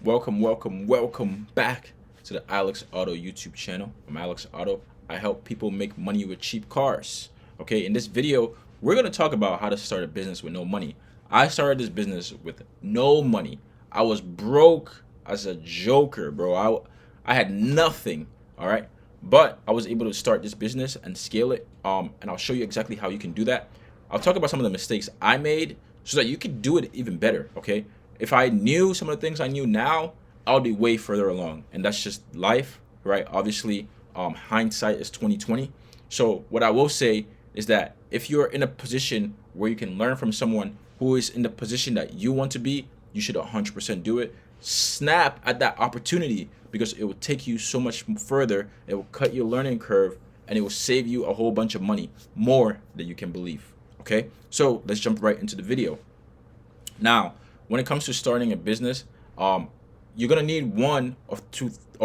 Welcome back to the Alex Auto YouTube channel. I'm Alex Auto. I help people make money with cheap cars. Okay, in this video, we're gonna talk about how to start a business with no money. I started this business with no money. I was broke as a joker, bro. I had nothing. All right, but I was able to start this business and scale it. And I'll show you exactly how you can do that. I'll talk about some of the mistakes I made so that you can do it even better. Okay, if I knew some of the things I knew now, I would be way further along. And that's just life, right? Obviously, hindsight is 2020. So what I will say is that if you're in a position where you can learn from someone who is in the position that you want to be, you should 100% do it. Snap at that opportunity because it will take you so much further. It will cut your learning curve and it will save you a whole bunch of money, more than you can believe. Okay, so let's jump right into the video. Now, when it comes to starting a business, you're gonna need one of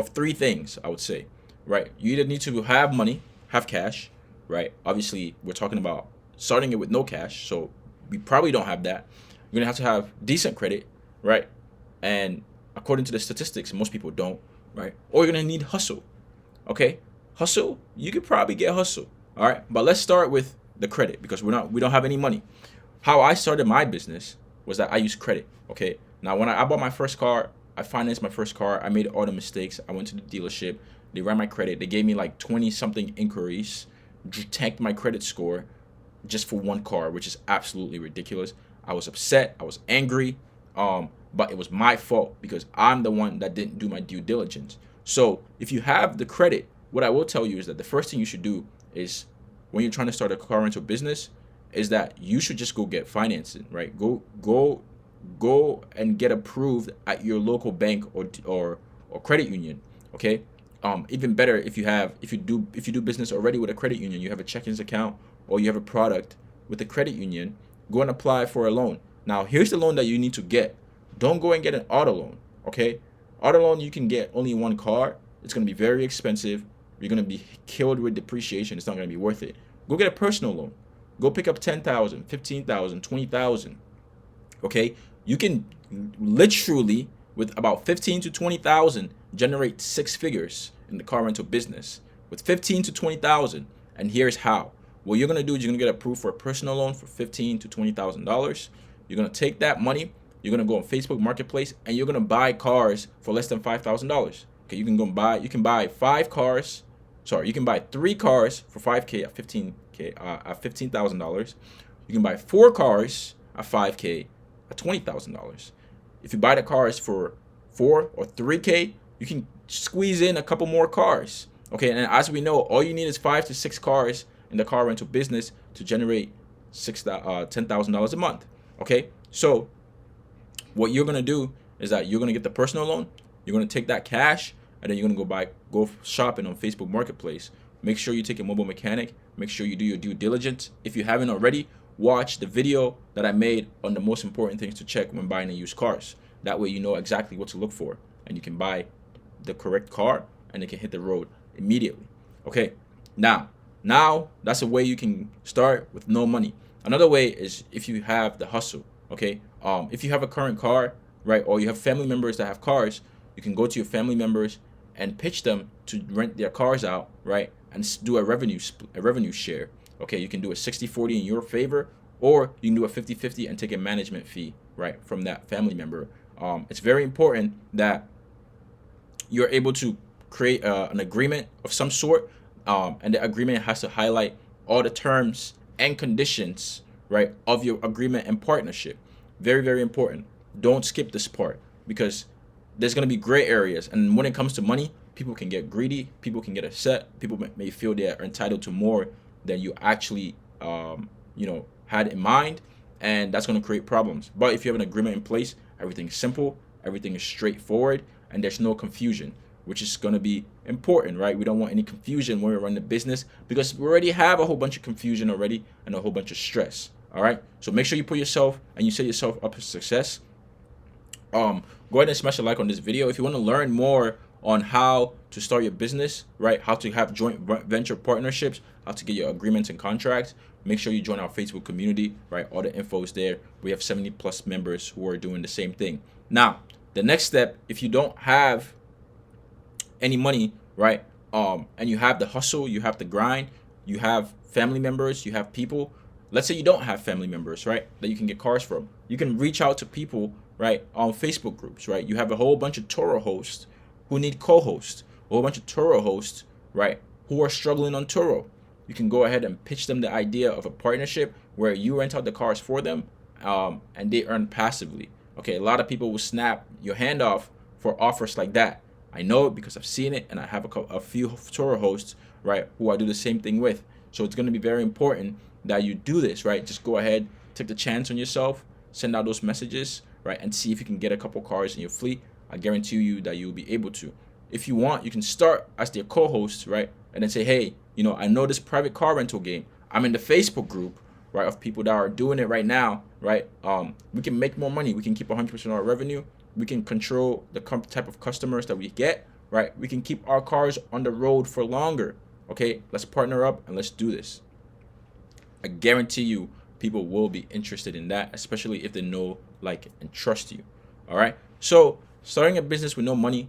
three things, I would say, right? You either need to have money, have cash, right? Obviously, we're talking about starting it with no cash, so we probably don't have that. You're gonna have to have decent credit, right? And according to the statistics, most people don't, right? Or you're gonna need hustle, okay? Hustle, you could probably get hustle, all right? But let's start with the credit because we don't have any money. How I started my business was that I used credit. Okay. Now, when I bought my first car, I financed my first car. I made all the mistakes. I went to the dealership. They ran my credit. They gave me like 20 something inquiries, tanked my credit score just for one car, which is absolutely ridiculous. I was upset. I was angry. But it was my fault because I'm the one that didn't do my due diligence. So if you have the credit, what I will tell you is that the first thing you should do is when you're trying to start a car rental business is that you should just go get financing, right? Go and get approved at your local bank or credit union. Okay. Even better if you do business already with a credit union, you have a checkings account or you have a product with a credit union, go and apply for a loan. Now, here's the loan that you need to get. Don't go and get an auto loan. Okay. Auto loan, you can get only one car. It's going to be very expensive. You're going to be killed with depreciation. It's not going to be worth it. Go get a personal loan. Go pick up 10,000, 15,000, 20,000. Okay, you can literally with about 15 to 20,000 generate six figures in the car rental business with 15 to 20,000. And here's how. What you're gonna do is you're gonna get approved for a personal loan for $15,000 to $20,000. You're gonna take that money. You're gonna go on Facebook Marketplace and you're gonna buy cars for less than $5,000. Okay, you can buy five cars. Sorry, you can buy three cars for $5,000 at $15,000. You can buy four cars at $5,000 at $20,000. If you buy the cars for $4,000 or $3,000, you can squeeze in a couple more cars. Okay, and as we know, all you need is 5 to 6 cars in the car rental business to generate $10,000 a month. Okay, so what you're gonna do is that you're gonna get the personal loan. You're gonna take that cash and then you're gonna go shopping on Facebook Marketplace. Make sure you take a mobile mechanic. Make sure you do your due diligence. If you haven't already, watch the video that I made on the most important things to check when buying and used cars. That way you know exactly what to look for and you can buy the correct car and it can hit the road immediately. Okay, now that's a way you can start with no money. Another way is if you have the hustle. Okay, if you have a current car, right, or you have family members that have cars, you can go to your family members and pitch them to rent their cars out, right, and do a revenue share. Okay, you can do a 60-40 in your favor, or you can do a 50-50 and take a management fee, right, from that family member. It's very important that you're able to create an agreement of some sort, and the agreement has to highlight all the terms and conditions, right, of your agreement and partnership. Very, very important. Don't skip this part because there's going to be gray areas. And when it comes to money, people can get greedy. People can get upset. People may feel they are entitled to more than you actually, had in mind. And that's going to create problems. But if you have an agreement in place, everything is simple. Everything is straightforward. And there's no confusion, which is going to be important, right? We don't want any confusion when we run the business because we already have a whole bunch of confusion already and a whole bunch of stress. All right. So make sure you put yourself and you set yourself up for success. Go ahead and smash a like on this video. If you want to learn more on how to start your business, right, how to have joint venture partnerships, how to get your agreements and contracts, make sure you join our Facebook community, right? All the info is there. We have 70 plus members who are doing the same thing. Now, The next step, if you don't have any money, right? And you have the hustle, you have the grind, you have family members, you have people. Let's say you don't have family members, right? That you can get cars from. You can reach out to people, right? On Facebook groups, right? You have a whole bunch of Toro hosts who need co-hosts, a whole bunch of Toro hosts, right? Who are struggling on Toro. You can go ahead and pitch them the idea of a partnership where you rent out the cars for them, and they earn passively. Okay, a lot of people will snap your hand off for offers like that. I know it because I've seen it, and I have a few Toro hosts, right, who I do the same thing with. So it's going to be very important that you do this, right? Just go ahead, take the chance on yourself, send out those messages, right, and see if you can get a couple cars in your fleet. I guarantee you that you'll be able to. If you want, you can start as their co-host, right, and then say, hey, I know this private car rental game. I'm in the Facebook group, right, of people that are doing it right now, right? We can make more money. We can keep 100% of our revenue. We can control the type of customers that we get, right? We can keep our cars on the road for longer. Okay, let's partner up and let's do this. I guarantee you people will be interested in that, especially if they know, like, and trust you. All right. So starting a business with no money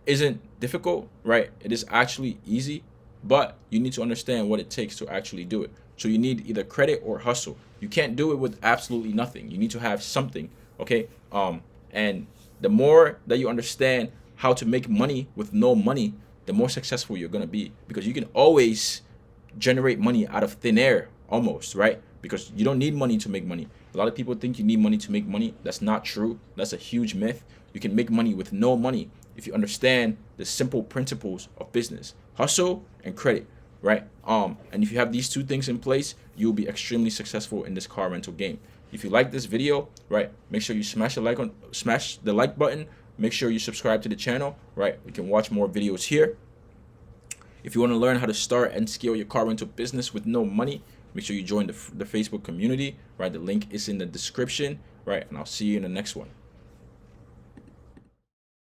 isn't difficult, right? It is actually easy, but you need to understand what it takes to actually do it. So you need either credit or hustle. You can't do it with absolutely nothing. You need to have something. Okay. And the more that you understand how to make money with no money, the more successful you're going to be, because you can always generate money out of thin air almost, right? Because you don't need money to make money. A lot of people think you need money to make money. That's not true. That's a huge myth. You can make money with no money if you understand the simple principles of business: hustle and credit, right? And if you have these two things in place, you'll be extremely successful in this car rental game. If you like this video, right, make sure you smash the like button. Make sure you subscribe to the channel, right? You can watch more videos here. If you want to learn how to start and scale your car rental business with no money, make sure you join the Facebook community, right? The link is in the description, right? And I'll see you in the next one.